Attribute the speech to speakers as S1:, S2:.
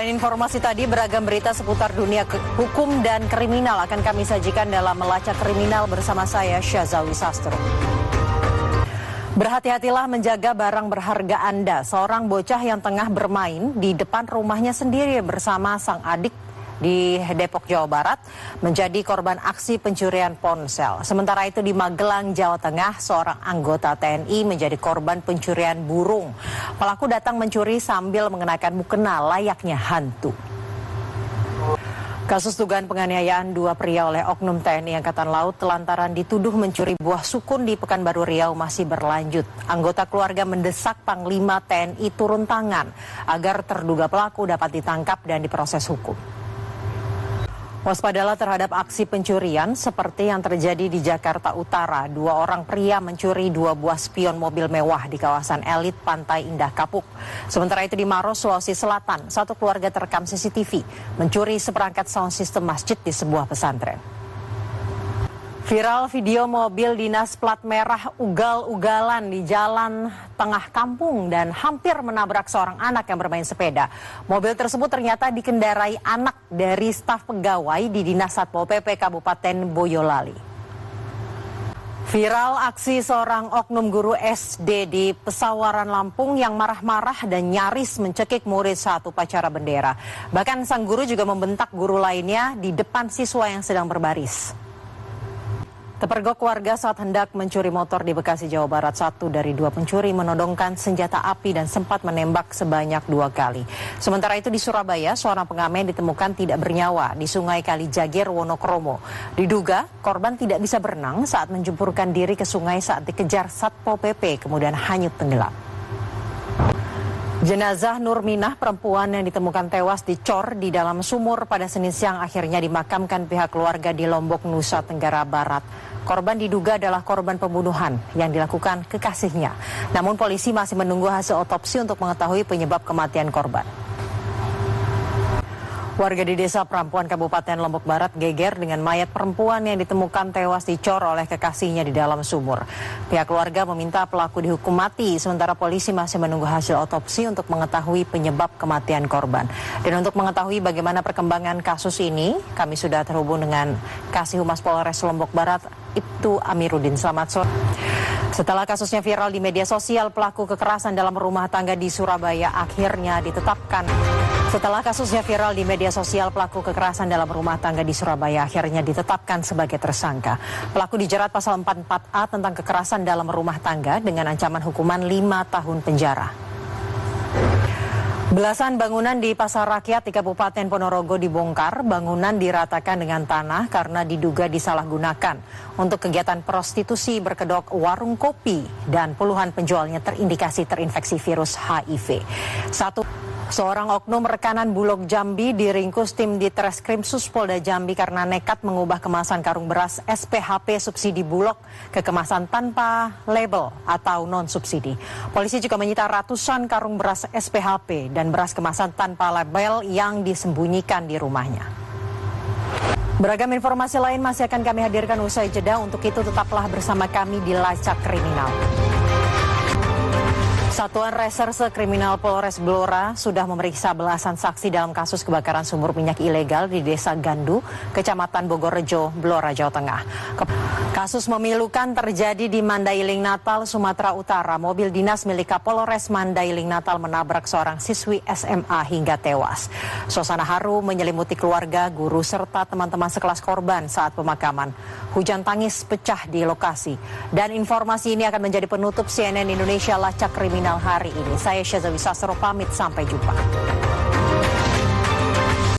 S1: Selain informasi tadi, beragam berita seputar dunia hukum dan kriminal akan kami sajikan dalam Melacak Kriminal bersama saya, Syazawi Sastro. Berhati-hatilah menjaga barang berharga Anda. Seorang bocah yang tengah bermain di depan rumahnya sendiri bersama sang adik di Depok, Jawa Barat, menjadi korban aksi pencurian ponsel. Sementara itu di Magelang, Jawa Tengah, seorang anggota TNI menjadi korban pencurian burung. Pelaku datang mencuri sambil mengenakan mukena layaknya hantu. Kasus dugaan penganiayaan dua pria oleh oknum TNI Angkatan Laut lantaran dituduh mencuri buah sukun di Pekanbaru Riau masih berlanjut. Anggota keluarga mendesak Panglima TNI turun tangan agar terduga pelaku dapat ditangkap dan diproses hukum. Waspadalah terhadap aksi pencurian seperti yang terjadi di Jakarta Utara. Dua orang pria mencuri dua buah spion mobil mewah di kawasan elit Pantai Indah Kapuk. Sementara itu di Maros, Sulawesi Selatan, satu keluarga terekam CCTV mencuri seperangkat sound system masjid di sebuah pesantren. Viral video mobil dinas plat merah ugal-ugalan di jalan tengah kampung dan hampir menabrak seorang anak yang bermain sepeda. Mobil tersebut ternyata dikendarai anak dari staf pegawai di Dinas Satpol PP Kabupaten Boyolali. Viral aksi seorang oknum guru SD di Pesawaran Lampung yang marah-marah dan nyaris mencekik murid saat upacara bendera. Bahkan sang guru juga membentak guru lainnya di depan siswa yang sedang berbaris. Terpergok warga saat hendak mencuri motor di Bekasi, Jawa Barat. Satu dari dua pencuri menodongkan senjata api dan sempat menembak sebanyak 2 kali. Sementara itu di Surabaya, seorang pengamen ditemukan tidak bernyawa di Sungai Kalijager, Wonokromo. Diduga korban tidak bisa berenang saat menjemurkan diri ke sungai saat dikejar Satpol PP, kemudian hanyut tenggelam. Jenazah Nurminah, perempuan yang ditemukan tewas dicor di dalam sumur pada Senin siang, akhirnya dimakamkan pihak keluarga di Lombok, Nusa Tenggara Barat. Korban diduga adalah korban pembunuhan yang dilakukan kekasihnya. Namun polisi masih menunggu hasil otopsi untuk mengetahui penyebab kematian korban. Warga di Desa Perampuan, Kabupaten Lombok Barat geger dengan mayat perempuan yang ditemukan tewas dicor oleh kekasihnya di dalam sumur. Pihak keluarga meminta pelaku dihukum mati, sementara polisi masih menunggu hasil otopsi untuk mengetahui penyebab kematian korban. Dan untuk mengetahui bagaimana perkembangan kasus ini, kami sudah terhubung dengan Kasih Humas Polres Lombok Barat, Ibtu Amiruddin. Selamat sore. Setelah kasusnya viral di media sosial, pelaku kekerasan dalam rumah tangga di Surabaya akhirnya ditetapkan. Setelah kasusnya viral di media sosial, pelaku kekerasan dalam rumah tangga di Surabaya akhirnya ditetapkan sebagai tersangka. Pelaku dijerat pasal 44A tentang kekerasan dalam rumah tangga dengan ancaman hukuman 5 tahun penjara. Belasan bangunan di Pasar Rakyat di Kabupaten Ponorogo dibongkar. Bangunan diratakan dengan tanah karena diduga disalahgunakan untuk kegiatan prostitusi, berkedok warung kopi, dan puluhan penjualnya terindikasi terinfeksi virus HIV. Seorang oknum rekanan Bulog Jambi diringkus tim di Treskrimsus Polda Jambi karena nekat mengubah kemasan karung beras SPHP subsidi Bulog ke kemasan tanpa label atau non-subsidi. Polisi juga menyita ratusan karung beras SPHP dan beras kemasan tanpa label yang disembunyikan di rumahnya. Beragam informasi lain masih akan kami hadirkan usai jeda. Untuk itu tetaplah bersama kami di Lacak Kriminal. Satuan Reserse Kriminal Polres Blora sudah memeriksa belasan saksi dalam kasus kebakaran sumur minyak ilegal di Desa Gandu, Kecamatan Bogorrejo, Blora, Jawa Tengah. Kasus memilukan terjadi di Mandailing Natal, Sumatera Utara. Mobil dinas milik Kapolres Mandailing Natal menabrak seorang siswi SMA hingga tewas. Suasana haru menyelimuti keluarga, guru, serta teman-teman sekelas korban saat pemakaman. Hujan tangis pecah di lokasi. Dan informasi ini akan menjadi penutup CNN Indonesia Lacak Kriminal hari ini. Saya Syazawi Sastro pamit, sampai jumpa.